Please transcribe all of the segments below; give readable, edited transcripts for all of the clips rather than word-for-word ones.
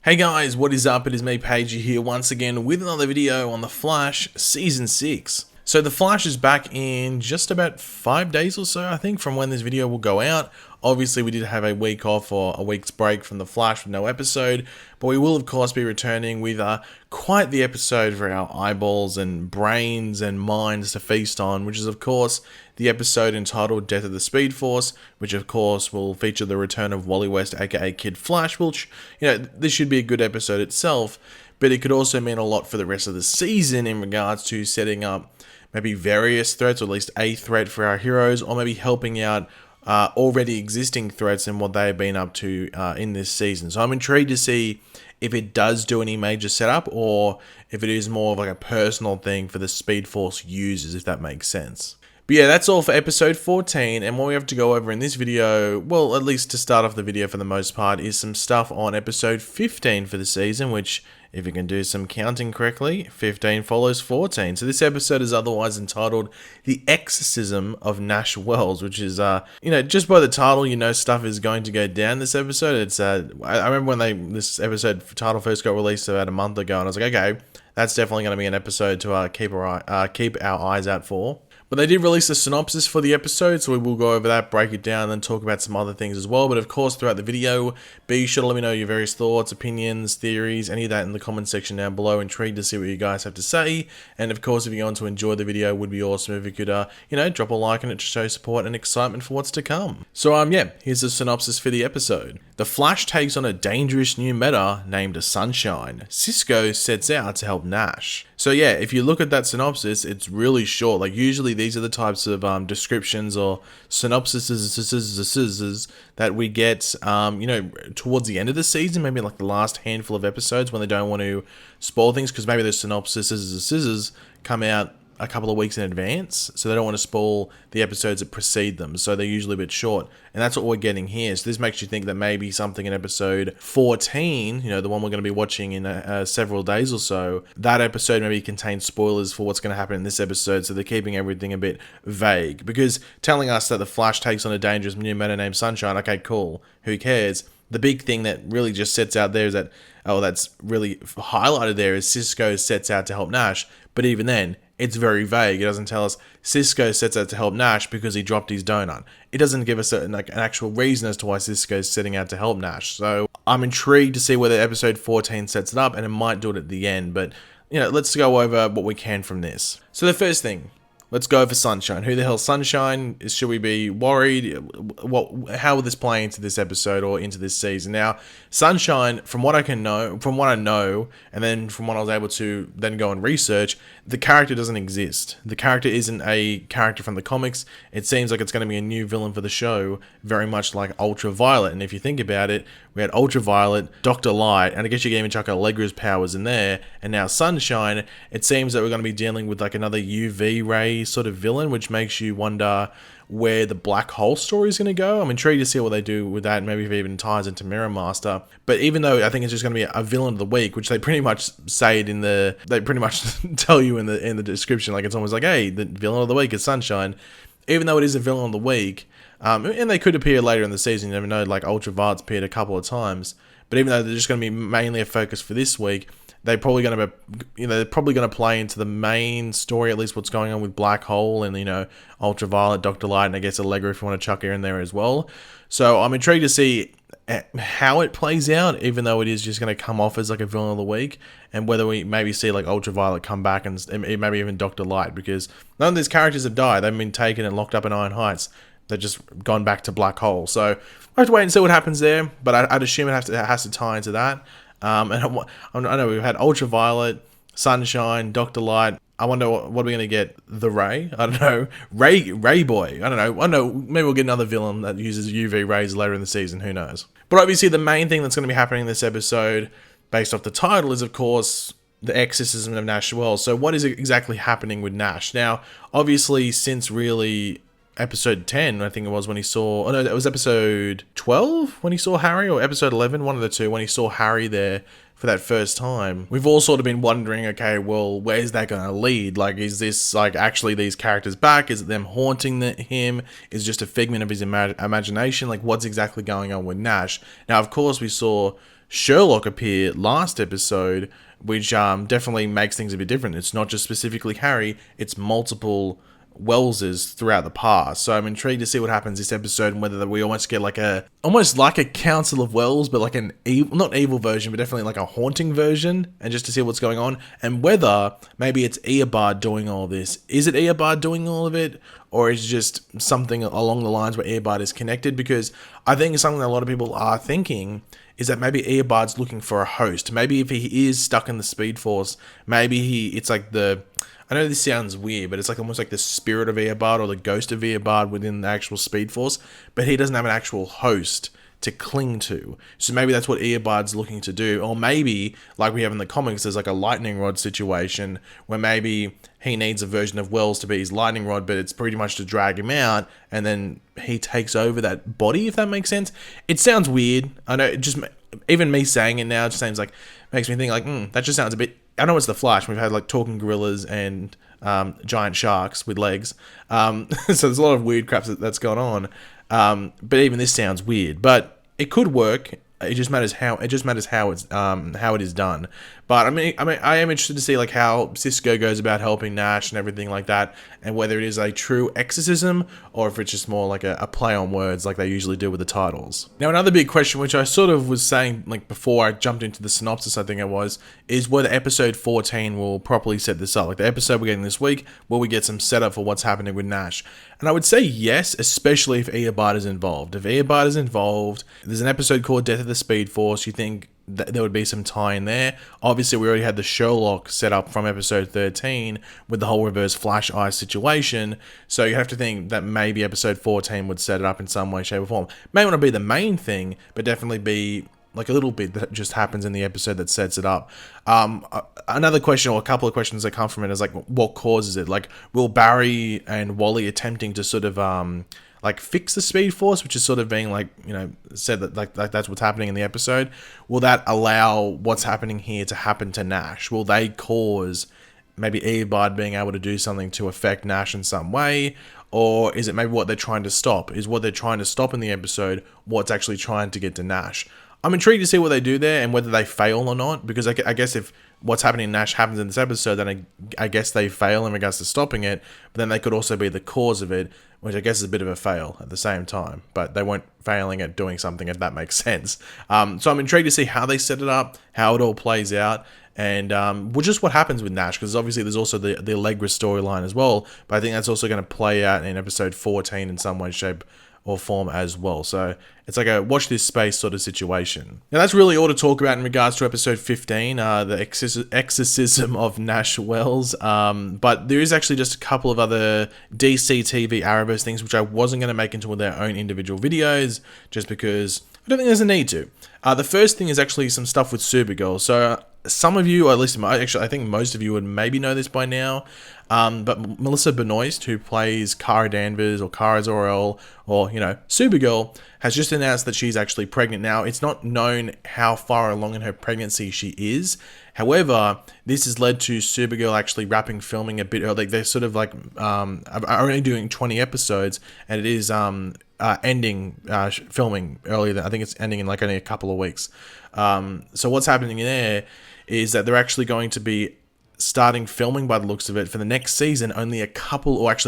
Hey guys, what is up? It is me, Pagey, here once again with another video on The Flash Season 6. So The Flash is back in just about 5 days or so, I think, from when this video will go out. Obviously, we did have a week off or a week's break from The Flash with no episode, but we will, of course, be returning with quite the episode for our eyeballs and brains and minds to feast on, which is, of course, the episode entitled Death of the Speed Force, which, of course, will feature the return of Wally West, aka Kid Flash, which, this should be a good episode itself, but it could also mean a lot for the rest of the season in regards to setting up maybe various threats, or at least a threat for our heroes, or maybe helping out already existing threats and what they've been up to in this season. So I'm intrigued to see if it does do any major setup, or if it is more of like a personal thing for the Speed Force users, if that makes sense. But yeah, that's all for episode 14, and what we have to go over in this video, well, at least to start off the video for the most part, is some stuff on episode 15 for the season, which, if you can do some counting correctly, 15 follows 14. So this episode is otherwise entitled The Exorcism of Nash Wells, which is, just by the title, stuff is going to go down this episode. It's, I remember when this episode title first got released about a month ago, and I was like, okay, that's definitely going to be an episode to keep our eyes out for. But they did release a synopsis for the episode, so we will go over that, break it down, and then talk about some other things as well. But of course, throughout the video, be sure to let me know your various thoughts, opinions, theories, any of that in the comment section down below. Intrigued to see what you guys have to say. And of course, if you're going to enjoy the video, it would be awesome if you could, drop a like on it to show support and excitement for what's to come. So, here's the synopsis for the episode. The Flash takes on a dangerous new meta named Sunshine. Cisco sets out to help Nash. So yeah, if you look at that synopsis, it's really short. Like usually these are the types of descriptions or synopsises that we get, towards the end of the season, maybe like the last handful of episodes when they don't want to spoil things, because maybe those synopsises come out a couple of weeks in advance, so they don't want to spoil the episodes that precede them, so they're usually a bit short, and that's what we're getting here. So this makes you think that maybe something in episode 14, the one we're going to be watching in several days or so, that episode maybe contains spoilers for what's going to happen in this episode, so they're keeping everything a bit vague, because telling us that the Flash takes on a dangerous new meta named Sunshine, okay, cool, who cares? The big thing that really just sets out there is that, that's really highlighted there, is Cisco sets out to help Nash, but even then, it's very vague. It doesn't tell us Cisco sets out to help Nash because he dropped his donut. It doesn't give us an actual reason as to why Cisco's setting out to help Nash. So I'm intrigued to see whether episode 14 sets it up, and it might do it at the end. But, let's go over what we can from this. So the first thing, let's go for Sunshine. Who the hell's Sunshine? Should we be worried? How will this play into this episode or into this season? Now, Sunshine, from what I know, and then from what I was able to then go and research, the character doesn't exist. The character isn't a character from the comics. It seems like it's going to be a new villain for the show, very much like Ultraviolet. And if you think about it, we had Ultraviolet, Dr. Light, and I guess you can even chuck Allegra's powers in there, and now Sunshine. It seems that we're going to be dealing with like another UV ray sort of villain, which makes you wonder where the black hole story is going to go. I'm intrigued to see what they do with that, maybe if it even ties into Mirror Master. But even though I think it's just going to be a villain of the week, which they pretty much say it they pretty much tell you in the description, like it's almost like, hey, the villain of the week is Sunshine. Even though it is a villain of the week, and they could appear later in the season, you never know, like Ultraviolet's appeared a couple of times, but even though they're just going to be mainly a focus for this week, they're probably going to play into the main story, at least what's going on with Black Hole and, Ultraviolet, Dr. Light, and I guess Allegra if you want to chuck her in there as well. So I'm intrigued to see how it plays out, even though it is just going to come off as like a villain of the week, and whether we maybe see like Ultraviolet come back and maybe even Dr. Light, because none of these characters have died. They've been taken and locked up in Iron Heights. They've just gone back to Black Hole. So I have to wait and see what happens there, but I'd assume it has to tie into that. And I know we've had Ultraviolet, Sunshine, Dr. Light. I wonder what are we going to get? The Ray? I don't know. Ray Boy. I don't know. Maybe we'll get another villain that uses UV rays later in the season. Who knows? But obviously the main thing that's going to be happening in this episode, based off the title, is of course the Exorcism of Nash Wells. So what is exactly happening with Nash? Now, obviously, since really episode 10, I think it was, when he saw... Oh no, that was episode 12 when he saw Harry, or episode 11, one of the two, when he saw Harry there for that first time. We've all sort of been wondering, okay, well, where's that going to lead? Like, is this, like, actually these characters back? Is it them haunting him? Is it just a figment of his imagination? Like, what's exactly going on with Nash? Now, of course, we saw Sherlock appear last episode, which definitely makes things a bit different. It's not just specifically Harry, it's multiple Welleses throughout the past. So I'm intrigued to see what happens this episode and whether we almost get almost like a Council of Wells, but like an evil, not evil version, but definitely like a haunting version, and just to see what's going on, and whether maybe it's Eobard doing all this. Is it Eobard doing all of it, or is it just something along the lines where Eobard is connected? Because I think it's something that a lot of people are thinking is that maybe Eobard's looking for a host. Maybe if he is stuck in the Speed Force, maybe it's like I know this sounds weird, but it's like almost like the spirit of Eobard or the ghost of Eobard within the actual Speed Force, but he doesn't have an actual host to cling to. So maybe that's what Eobard's looking to do. Or maybe, like we have in the comics, there's like a lightning rod situation where maybe he needs a version of Wells to be his lightning rod, but it's pretty much to drag him out, and then he takes over that body, if that makes sense. It sounds weird. I know, even me saying it now, it just seems like, makes me think like, that just sounds a bit... I know it's the Flash. We've had like talking gorillas and giant sharks with legs. So there's a lot of weird crap that's going on. But even this sounds weird. But it could work. It just matters how it is done. But I am interested to see like how Cisco goes about helping Nash and everything like that, and whether it is a true exorcism or if it's just more like a play on words like they usually do with the titles. Now, another big question, which I sort of was saying like before I jumped into the synopsis, I think it was, is whether episode 14 will properly set this up. Like the episode we're getting this week, will we get some setup for what's happening with Nash? And I would say yes, especially if Eobard is involved. If Eobard is involved, there's an episode called Death of the Speed Force. You think there would be some tie in there. Obviously, we already had the Sherlock set up from episode 13 with the whole reverse flash eye situation. So you have to think that maybe episode 14 would set it up in some way, shape, or form. May not be the main thing, but definitely be like a little bit that just happens in the episode that sets it up. Another question, or a couple of questions that come from it, is like, what causes it? Like, will Barry and Wally attempting to sort of like fix the Speed Force, which is sort of being like, said that like that's what's happening in the episode. Will that allow what's happening here to happen to Nash? Will they cause maybe Eobard being able to do something to affect Nash in some way? Or is it maybe what they're trying to stop? Is what they're trying to stop in the episode what's actually trying to get to Nash? I'm intrigued to see what they do there and whether they fail or not, because I guess if what's happening in Nash happens in this episode, then I guess they fail in regards to stopping it, but then they could also be the cause of it, which I guess is a bit of a fail at the same time, but they weren't failing at doing something, if that makes sense. So I'm intrigued to see how they set it up, how it all plays out, and just what happens with Nash, because obviously there's also the Allegra storyline as well, but I think that's also going to play out in episode 14 in some way, shape, or form as well. So it's like a watch this space sort of situation. Now that's really all to talk about in regards to episode 15, the Exorcism of Nash Wells. But there is actually just a couple of other DC TV Arrowverse things which I wasn't going to make into their own individual videos, just because I don't think there's a need to. The first thing is actually some stuff with Supergirl. So some of you, or at least I think most of you would maybe know this by now, but Melissa Benoist, who plays Kara Danvers or Kara Zor-El or, Supergirl, has just announced that she's actually pregnant. Now, it's not known how far along in her pregnancy she is. However, this has led to Supergirl actually wrapping filming a bit early. They're sort of like are only doing 20 episodes, and it is ending filming earlier. I think it's ending in like only a couple of weeks. So what's happening there is that they're actually going to be starting filming, by the looks of it, for the next season only a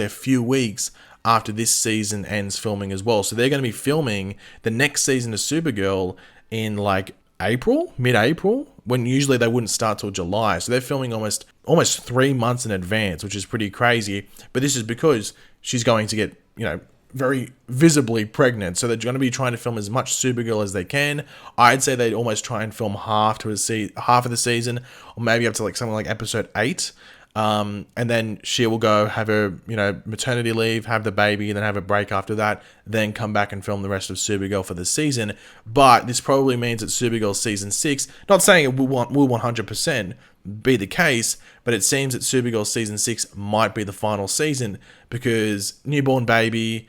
few weeks after this season ends filming as well. So they're going to be filming the next season of Supergirl in like mid-April, when usually they wouldn't start till July. So they're filming almost 3 months in advance, which is pretty crazy. But this is because she's going to get, very visibly pregnant, so they're going to be trying to film as much Supergirl as they can. I'd say they'd almost try and film half of the season, or maybe up to like something like episode 8, and then she will go have her maternity leave, have the baby, and then have a break after that, then come back and film the rest of Supergirl for the season. But this probably means that Supergirl season 6, not saying it will 100% be the case, but it seems that Supergirl season 6 might be the final season, because newborn baby,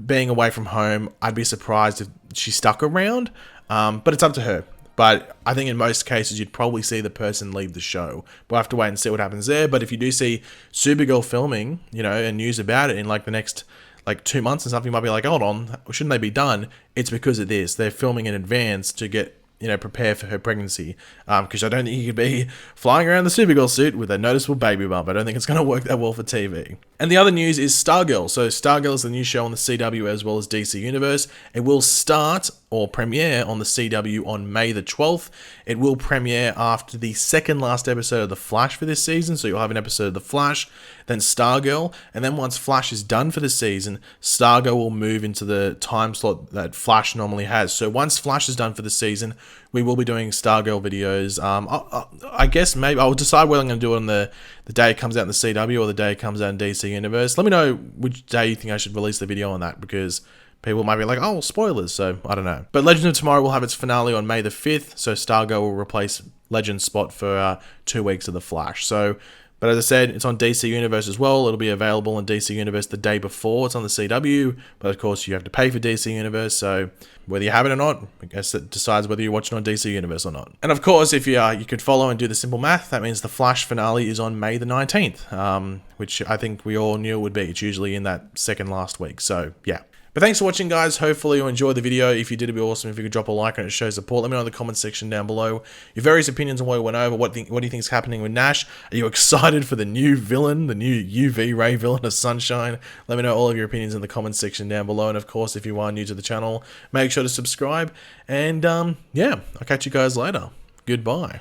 being away from home, I'd be surprised if she stuck around, but it's up to her. But I think in most cases, you'd probably see the person leave the show. We'll have to wait and see what happens there. But if you do see Supergirl filming, and news about it in like the next 2 months and stuff, you might be like, hold on, shouldn't they be done? It's because of this. They're filming in advance to get prepare for her pregnancy, because I don't think you could be flying around the Supergirl suit with a noticeable baby bump. I don't think it's going to work that well for TV. And the other news is Stargirl. So Stargirl is the new show on the CW as well as DC Universe. It will start or premiere on the CW on May the 12th. It will premiere after the second last episode of The Flash for this season. So you'll have an episode of The Flash, then Stargirl, and then once Flash is done for the season, Stargirl will move into the time slot that Flash normally has. So once Flash is done for the season, we will be doing Stargirl videos. I guess maybe I'll decide whether I'm going to do it on the day it comes out in the CW or the day it comes out in DC Universe. Let me know which day you think I should release the video on that, because people might be like, oh, spoilers, so I don't know. But Legends of Tomorrow will have its finale on May the 5th, so Stargirl will replace Legend's spot for 2 weeks of The Flash. But as I said, it's on DC Universe as well. It'll be available on DC Universe the day before it's on the CW. But of course, you have to pay for DC Universe. So whether you have it or not, I guess it decides whether you're watching on DC Universe or not. And of course, if you could follow and do the simple math, that means the Flash finale is on May the 19th, which I think we all knew it would be. It's usually in that second last week. So yeah. But thanks for watching, guys. Hopefully you enjoyed the video. If you did, it'd be awesome if you could drop a like and it shows support. Let me know in the comment section down below your various opinions on what we went over. What do you think is happening with Nash? Are you excited for the new villain, the new UV ray villain of Sunshine? Let me know all of your opinions in the comment section down below. And of course, if you are new to the channel, make sure to subscribe. And yeah, I'll catch you guys later. Goodbye.